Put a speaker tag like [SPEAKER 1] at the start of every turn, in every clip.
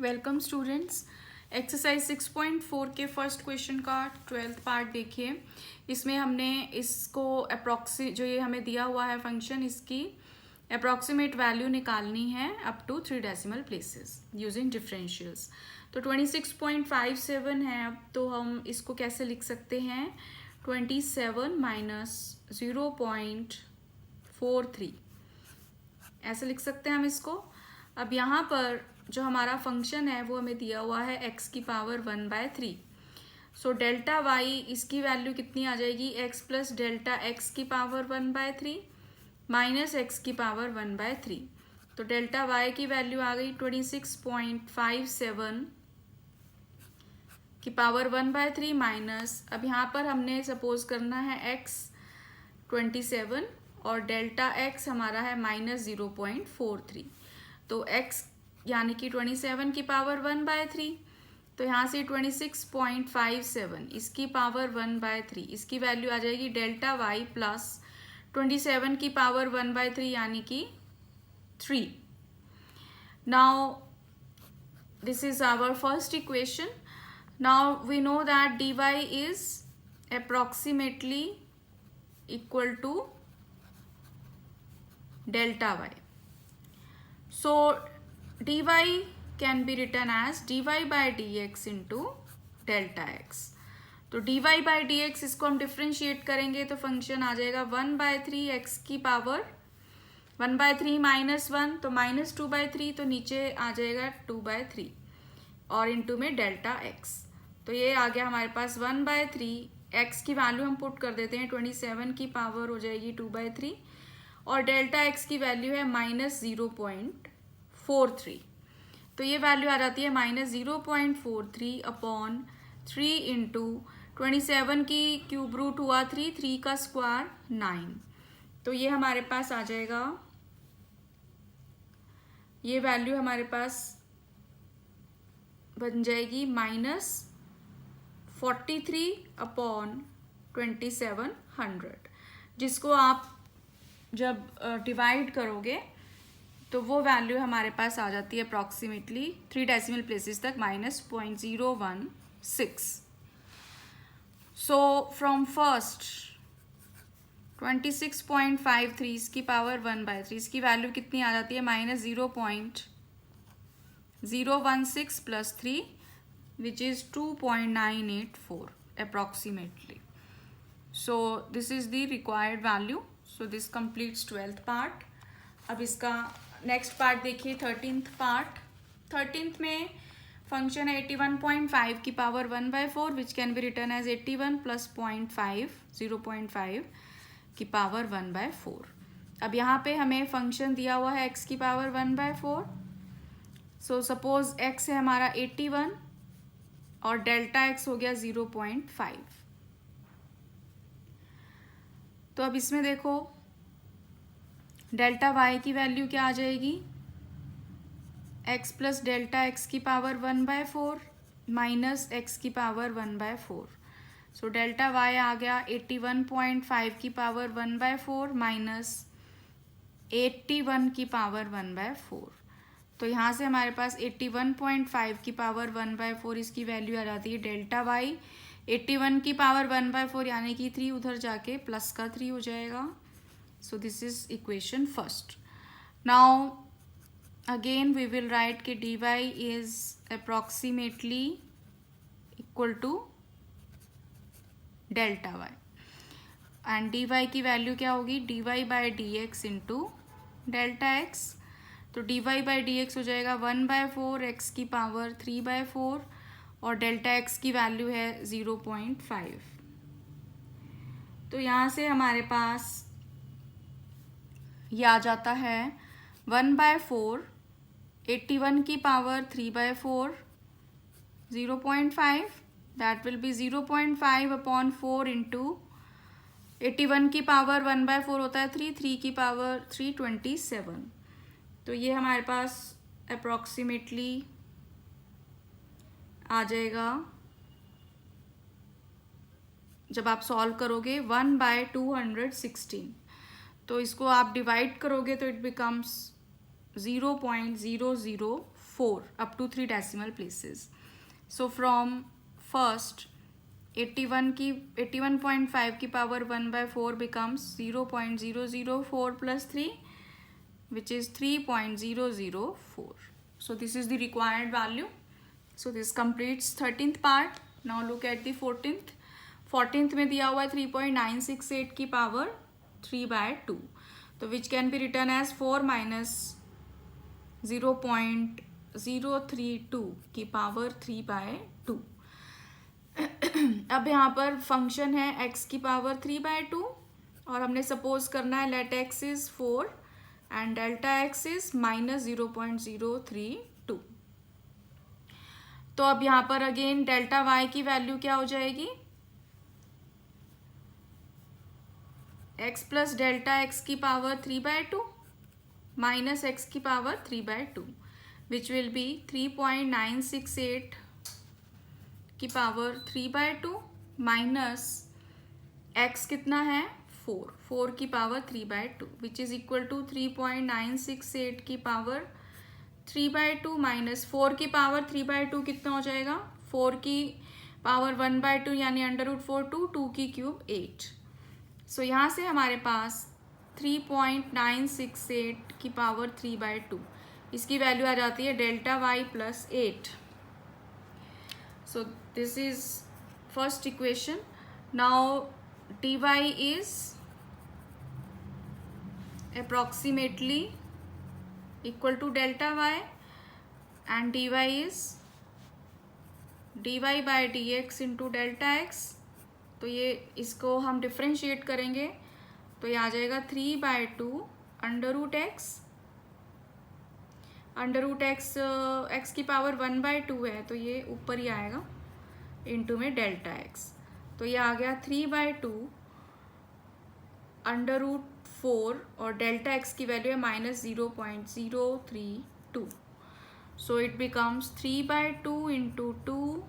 [SPEAKER 1] Welcome students. Exercise 6.4 के first question का 12th part देखिए। इसमें हमने इसको जो ये हमें दिया हुआ है फंक्शन, इसकी अप्रॉक्सीमेट वैल्यू निकालनी है up to 3 decimal places using differentials. तो 26.57 है। अब तो हम इसको कैसे लिख सकते हैं? 27 माइनस 0.43 ऐसे लिख सकते हैं हम इसको। अब यहाँ पर जो हमारा फंक्शन है वो हमें दिया हुआ है x की पावर 1/3। सो डेल्टा वाई, इसकी वैल्यू कितनी आ जाएगी? x प्लस डेल्टा x की पावर 1/3 माइनस x की पावर 1/3। तो डेल्टा y की वैल्यू आ गई 26.57 की पावर 1/3 माइनस, अब यहाँ पर हमने सपोज करना है x 27 और डेल्टा x हमारा है माइनस 0.43। तो x यानी कि 27 की पावर 1/3, तो यहाँ से 26.57 इसकी पावर 1/3, इसकी वैल्यू आ जाएगी डेल्टा y प्लस 27 की पावर 1/3 यानी कि 3। Now this is our first equation. Now we know that dy is approximately equal to delta y. So dy can be written as dy by dx into delta x. तो dy by dx इसको हम differentiate करेंगे तो function आ जाएगा 1/3 x की power 1/3 minus 1, तो minus 2/3, तो नीचे आ जाएगा 2/3 और इंटू में डेल्टा x। तो ये आ गया हमारे पास 1/3, x की वैल्यू हम पुट कर देते हैं 27 की पावर हो जाएगी 2/3 और डेल्टा x की वैल्यू है माइनस 0.43। तो ये वैल्यू आ जाती है माइनस 0.43 अपॉन 3 इंटू 27 की क्यूब रूट हुआ 3 का स्क्वायर 9। तो ये हमारे पास आ जाएगा, ये वैल्यू हमारे पास बन जाएगी माइनस 43 अपॉन 2700, जिसको आप जब डिवाइड करोगे तो वो वैल्यू हमारे पास आ जाती है अप्रॉक्सीमेटली 3 डेसिमल प्लेसेस तक माइनस 0.016। सो फ्रॉम फर्स्ट 26.53 इसकी पावर 1/3, इसकी वैल्यू कितनी आ जाती है? Minus 0.016 plus 3 which is 2.984 approximately. So this is the required value. So this completes 12th part. अब इसका नेक्स्ट पार्ट देखिए 13th पार्ट। 13th में फंक्शन है 81.5 की power 1/4 which can be written as 81 plus 0.5 की पावर 1/4। अब यहाँ पे हमें फंक्शन दिया हुआ है x की पावर 1/4। सो सपोज x है हमारा 81 और डेल्टा x हो गया 0.5। तो अब इसमें देखो डेल्टा y की वैल्यू क्या आ जाएगी? x प्लस डेल्टा x की पावर 1/4 माइनस x की पावर 1/4। सो डेल्टा y आ गया 81.5 की पावर 1/4 माइनस 81 की पावर 1/4। तो यहाँ से हमारे पास 81.5 की पावर 1/4 इसकी वैल्यू आ जाती है डेल्टा y 81 की पावर 1/4 यानी कि 3 उधर जाके प्लस का 3 हो जाएगा। So this is equation first. Now again we will write कि dy is approximately equal to delta y and dy की वैल्यू क्या होगी? dy by dx into delta x। तो dy बाई dx हो जाएगा 1/4 x की पावर 3/4 और delta x की वैल्यू है 0.5। तो यहाँ से हमारे पास ये आ जाता है 1/4 81 की power 3/4 0.5, that will be 0.5 upon 4 into 81 की पावर 1/4 होता है 3 की पावर 327। तो ये हमारे पास अप्रॉक्सीमेटली आ जाएगा, जब आप सॉल्व करोगे 1/216। तो इसको आप डिवाइड करोगे तो it becomes 0.004 4 up to 3 decimal places. So from first 81.5 की power 1/4 becomes 0.004 plus 3, which is 3.004. So this is the required value. So this completes 13th part. Now look at the 14th. 14th में दिया हुआ है 3.968 की power 3/2, तो which can be written as 4 minus 0.032 की power 3/2. अब यहाँ पर फंक्शन है x की पावर 3/2 और हमने सपोज करना है let x is 4 and delta x is minus 0.032. तो अब यहाँ पर अगेन डेल्टा y की वैल्यू क्या हो जाएगी, x प्लस डेल्टा x की पावर 3/2 माइनस x की पावर 3/2, विच विल बी 3.968 की पावर 3/2 माइनस x कितना है 4 की power 3/2, which is equal to 3.968 की पावर 3/2 माइनस 4 की पावर 3/2 कितना हो जाएगा, 4 की पावर 1/2 यानी √4 2 की क्यूब 8. सो यहाँ से हमारे पास 3.968 की पावर 3/2, इसकी वैल्यू आ जाती है delta y plus 8. So this is first equation. Now dy is approximately equal to delta y and dy is dy by dx into delta x. तो ये इसको हम डिफ्रेंशिएट करेंगे तो ये आ जाएगा 3/2 अंडर रूट एक्स एक्स की पावर 1/2 है तो ये ऊपर ही आएगा इंटू में डेल्टा एक्स. तो ये आ गया 3/2 √4 और डेल्टा एक्स की वैल्यू है minus 0.032. So it becomes 3/2 into 2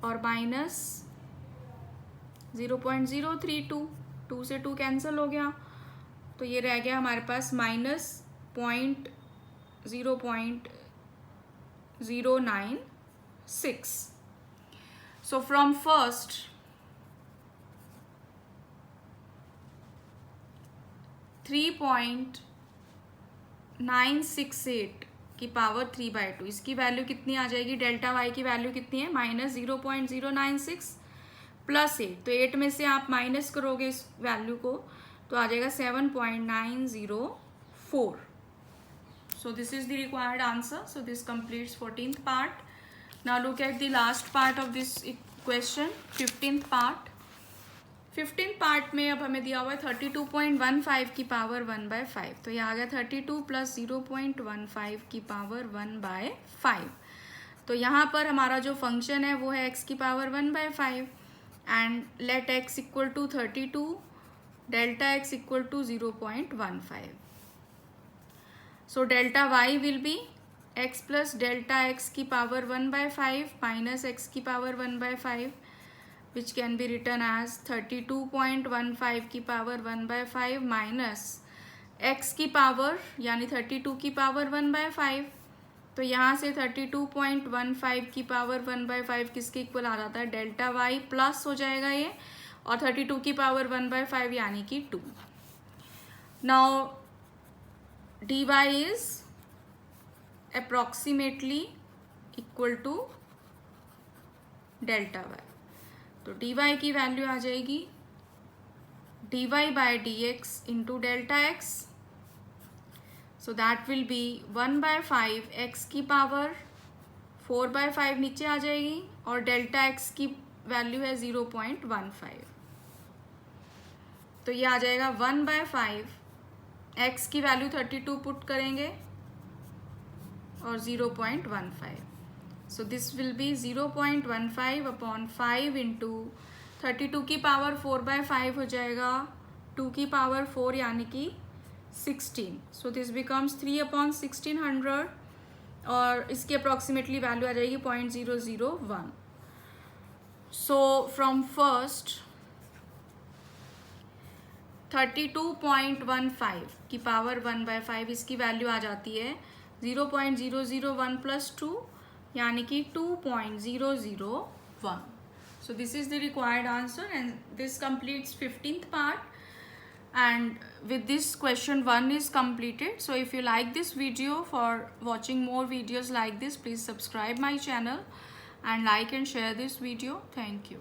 [SPEAKER 1] और माइनस 0.032. 2 से 2 कैंसिल हो गया तो ये रह गया हमारे पास माइनस 0.096. So from first 3.968 की पावर 3/2, इसकी वैल्यू कितनी आ जाएगी, डेल्टा वाई की वैल्यू कितनी है माइनस 0.096 प्लस 8. तो 8 में से आप माइनस करोगे इस वैल्यू को तो आ जाएगा 7.904. So this is the required answer. So this completes 14th part. Now look at the last part of this question, 15th part. 15th part में अब हमें दिया हुआ है 32.15 की पावर 1/5. तो ये आ गया 32 प्लस 0.15 की पावर 1/5. तो यहाँ पर हमारा जो फंक्शन है वो है x की power 1/5 and let x equal to 32, delta x equal to 0.15. So delta y will be x plus delta x की power 1/5 minus x की power 1/5, which can be written as 32.15 की power 1/5 minus x की power यानी 32 की power 1/5. तो यहाँ से 32.15 की power 1/5 किसके इक्वल आ जाता है, डेल्टा y प्लस हो जाएगा ये और 32 की power 1/5 यानी कि 2. Now dy is approximately equal to delta y. तो dy की वैल्यू आ जाएगी dy by dx into delta x. So that will be 1/5 x की पावर 4/5 नीचे आ जाएगी और डेल्टा x की वैल्यू है 0.15. तो ये आ जाएगा 1/5 x की वैल्यू 32 पुट करेंगे और 0.15. So this will be 0.15 upon 5 into 32 की पावर 4/5 हो जाएगा 2 की पावर 4 यानी कि 16. सो दिस बिकम्स 3/1600 और इसकी अप्रॉक्सीमेटली वैल्यू आ जाएगी 0.001. सो फ्रॉम फर्स्ट 32.15 की पावर 1/5 इसकी वैल्यू आ जाती है 0.001 plus 2 यानी कि 2.001. So this is the required answer, and this completes 15th part, and with this question 1 is completed. So if you like this video, for watching more videos like this, please subscribe my channel and like and share this video. Thank you.